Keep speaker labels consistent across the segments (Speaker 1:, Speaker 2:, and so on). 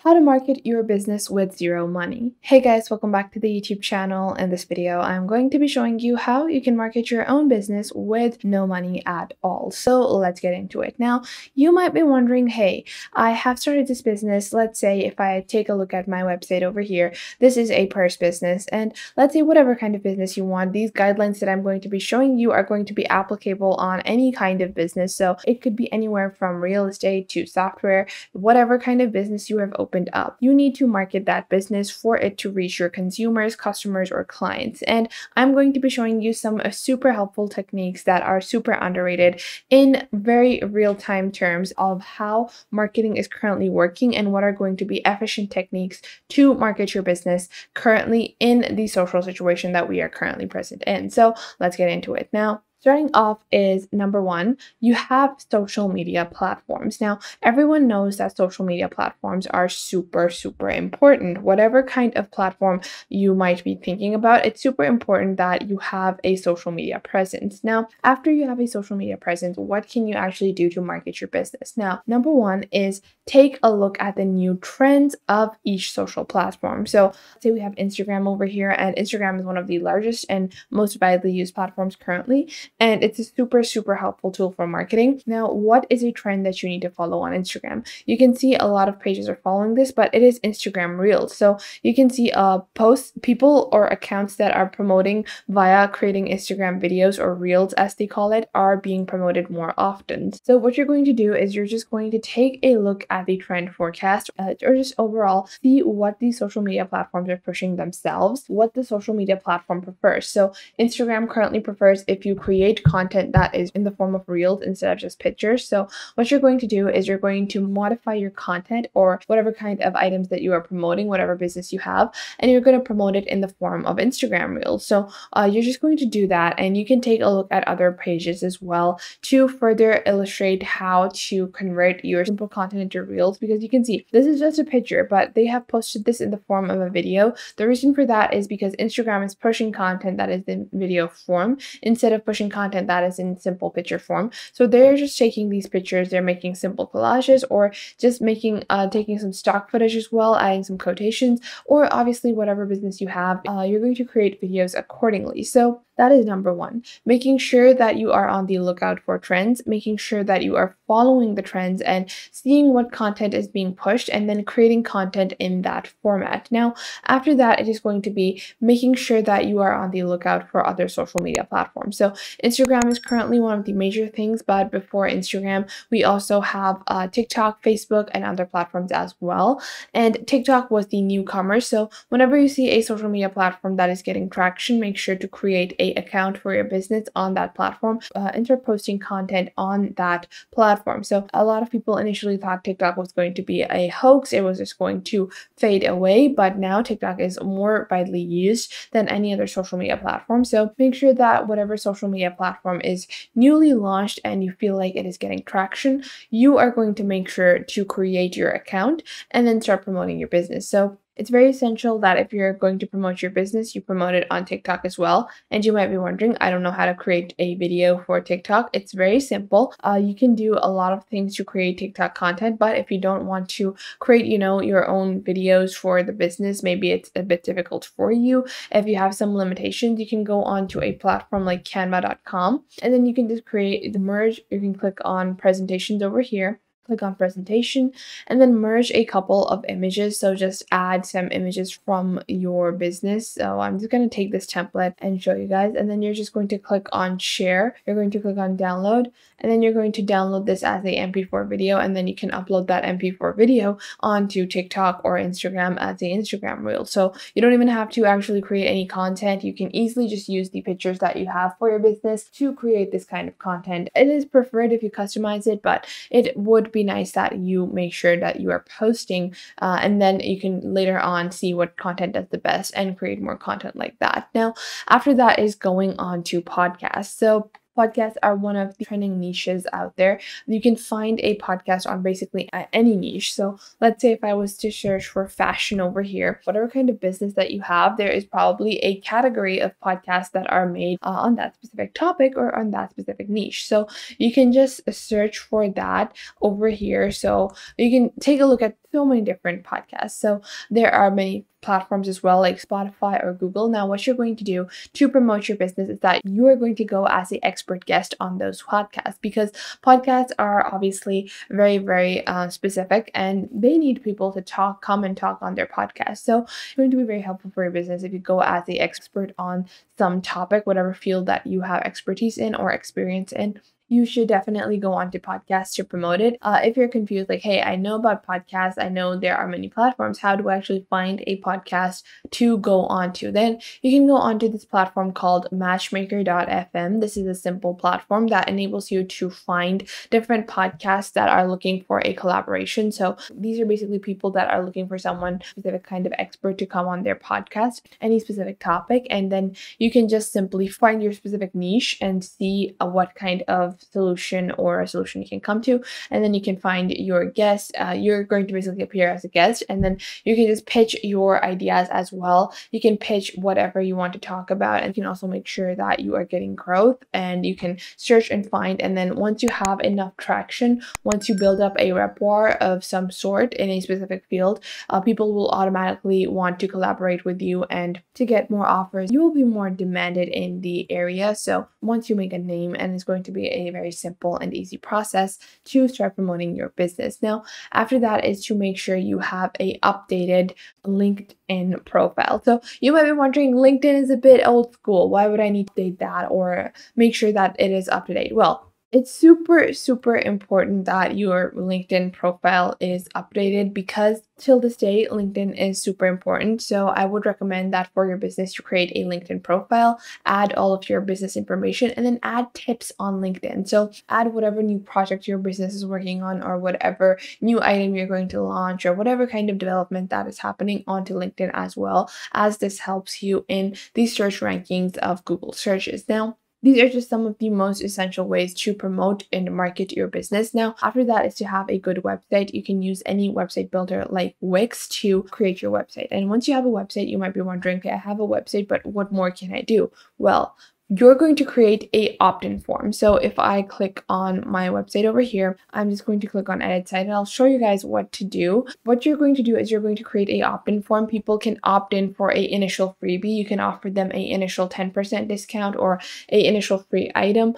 Speaker 1: How to market your business with zero money. Hey guys, welcome back to the YouTube channel. In this video, I'm going to be showing you how you can market your own business with no money at all. So let's get into it. Now, you might be wondering, hey, I have started this business. Let's say if I take a look at my website over here, this is a purse business. And let's say whatever kind of business you want, these guidelines that I'm going to be showing you are going to be applicable on any kind of business. So it could be anywhere from real estate to software, whatever kind of business you have opened up. You need to market that business for it to reach your consumers, customers, or clients. And I'm going to be showing you some super helpful techniques that are super underrated in very real-time terms of how marketing is currently working and what are going to be efficient techniques to market your business currently in the social situation that we are currently present in. So let's get into it. Now, starting off is number one, you have social media platforms. Now, everyone knows that social media platforms are super important. Whatever kind of platform you might be thinking about, it's super important that you have a social media presence. Now, after you have a social media presence, what can you actually do to market your business? Now, number one is take a look at the new trends of each social platform. So let's say we have Instagram over here, and Instagram is one of the largest and most widely used platforms currently. And it's a super helpful tool for marketing. Now, what is a trend that you need to follow on Instagram? You can see a lot of pages are following this, but it is Instagram Reels. So you can see posts, people or accounts that are promoting via creating Instagram videos or Reels as they call it are being promoted more often. So what you're going to do is you're just going to take a look at the trend forecast or just overall see what these social media platforms are pushing themselves, what the social media platform prefers. So Instagram currently prefers if you create content that is in the form of reels instead of just pictures. So what you're going to do is you're going to modify your content or whatever kind of items that you are promoting, whatever business you have, and you're going to promote it in the form of Instagram Reels. So you're just going to do that, and you can take a look at other pages as well to further illustrate how to convert your simple content into Reels, because you can see this is just a picture, but they have posted this in the form of a video. The reason for that is because Instagram is pushing content that is in video form instead of pushing content that is in simple picture form. So they're just taking these pictures, they're making simple collages or just making taking some stock footage as well, adding some quotations, or obviously whatever business you have, you're going to create videos accordingly. So that is number one, making sure that you are on the lookout for trends, making sure that you are following the trends and seeing what content is being pushed and then creating content in that format. Now, after that, it is going to be making sure that you are on the lookout for other social media platforms. So Instagram is currently one of the major things, but before Instagram, we also have TikTok, Facebook, and other platforms as well. And TikTok was the newcomer. So whenever you see a social media platform that is getting traction, make sure to create a account for your business on that platform and start posting content on that platform. So a lot of people initially thought TikTok was going to be a hoax. It was just going to fade away, but now TikTok is more widely used than any other social media platform. So make sure that whatever social media platform is newly launched and you feel like it is getting traction, you are going to make sure to create your account and then start promoting your business. So it's very essential that if you're going to promote your business, you promote it on TikTok as well. And you might be wondering, I don't know how to create a video for TikTok. It's very simple. You can do a lot of things to create TikTok content, but if you don't want to create, your own videos for the business, maybe it's a bit difficult for you. If you have some limitations, you can go on to a platform like canva.com, and then you can just create the merge. You can click on presentations over here. Click on presentation and then merge a couple of images. So just add some images from your business. So I'm just going to take this template and show you guys. And then you're just going to click on share. You're going to click on download, and then you're going to download this as a MP4 video. And then you can upload that MP4 video onto TikTok or Instagram as the Instagram reel. So you don't even have to actually create any content. You can easily just use the pictures that you have for your business to create this kind of content. It is preferred if you customize it, but it would be nice that you make sure that you are posting and then you can later on see what content does the best and create more content like that. Now, after that is going on to podcasts. So podcasts are one of the trending niches out there. You can find a podcast on basically any niche. So let's say if I was to search for fashion over here, whatever kind of business that you have, there is probably a category of podcasts that are made on that specific topic or on that specific niche. So you can just search for that over here. So you can take a look at so many different podcasts. So there are many platforms as well, like Spotify or Google. Now, what you're going to do to promote your business is that you are going to go as the expert guest on those podcasts, because podcasts are obviously very, very specific, and they need people to come and talk on their podcast. So it's going to be very helpful for your business if you go as the expert on some topic, whatever field that you have expertise in or experience in. You should definitely go on to podcasts to promote it. If you're confused, like, hey, I know about podcasts, I know there are many platforms, how do I actually find a podcast to go on to? Then you can go onto this platform called matchmaker.fm. This is a simple platform that enables you to find different podcasts that are looking for a collaboration. So these are basically people that are looking for someone specific kind of expert to come on their podcast, any specific topic, and then you can just simply find your specific niche and see what kind of solution or a solution you can come to, and then you can find your guest. You're going to basically appear as a guest, and then you can just pitch your ideas as well. You can pitch whatever you want to talk about, and you can also make sure that you are getting growth, and you can search and find. And then once you have enough traction, once you build up a repertoire of some sort in a specific field, people will automatically want to collaborate with you, and to get more offers, you will be more demanded in the area. So once you make a name, and it's going to be a very simple and easy process to start promoting your business. Now, after that is to make sure you have a updated LinkedIn profile. So you might be wondering, LinkedIn is a bit old school. Why would I need to update that or make sure that it is up to date? Well, it's super, super important that your LinkedIn profile is updated, because till this day, LinkedIn is super important. So I would recommend that for your business, to create a LinkedIn profile, add all of your business information, and then add tips on LinkedIn. So add whatever new project your business is working on, or whatever new item you're going to launch, or whatever kind of development that is happening onto LinkedIn, as well as this helps you in the search rankings of Google searches. Now, these are just some of the most essential ways to promote and market your business. Now, after that is to have a good website. You can use any website builder like Wix to create your website. And once you have a website, you might be wondering, okay, I have a website, but what more can I do? Well, you're going to create a opt-in form. So if I click on my website over here, I'm just going to click on edit site, and I'll show you guys what to do. What you're going to do is you're going to create a opt-in form. People can opt in for a initial freebie. You can offer them a initial 10% discount, or a initial free item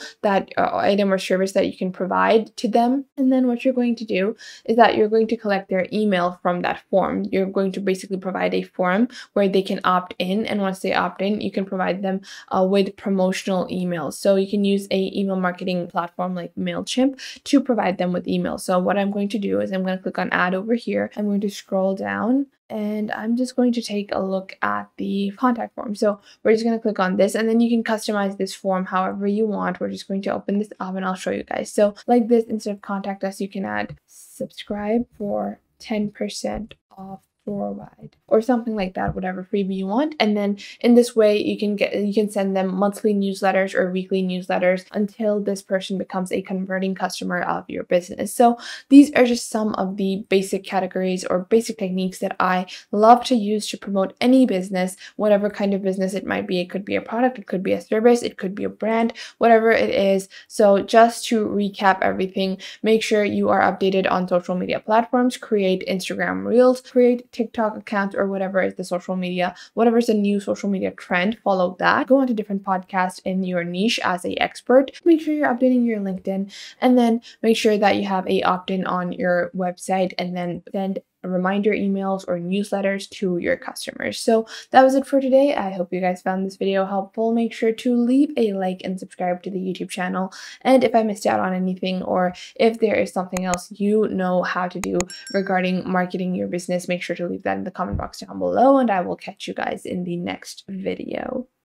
Speaker 1: or service that you can provide to them. And then what you're going to do is that you're going to collect their email from that form. You're going to basically provide a form where they can opt in, and once they opt in, you can provide them with promotional emails. So you can use a email marketing platform like MailChimp to provide them with emails. So what I'm going to do is I'm going to click on add over here. I'm going to scroll down, and I'm just going to take a look at the contact form. So we're just going to click on this, and then you can customize this form however you want. We're just going to open this up, and I'll show you guys. So like this, instead of contact us, you can add subscribe for 10% off worldwide, or something like that, whatever freebie you want. And then in this way, you can send them monthly newsletters or weekly newsletters until this person becomes a converting customer of your business. So these are just some of the basic categories or basic techniques that I love to use to promote any business, whatever kind of business it might be. It could be a product, it could be a service, it could be a brand, whatever it is. So just to recap everything, make sure you are updated on social media platforms, create Instagram Reels, create TikTok accounts, or whatever is the social media, whatever is the new social media trend, follow that. Go on to different podcasts in your niche as a expert. Make sure you're updating your LinkedIn, and then make sure that you have a opt-in on your website, and then send reminder emails or newsletters to your customers. So that was it for today. I hope you guys found this video helpful. Make sure to leave a like and subscribe to the YouTube channel. And if I missed out on anything, or if there is something else you know how to do regarding marketing your business, make sure to leave that in the comment box down below, and I will catch you guys in the next video.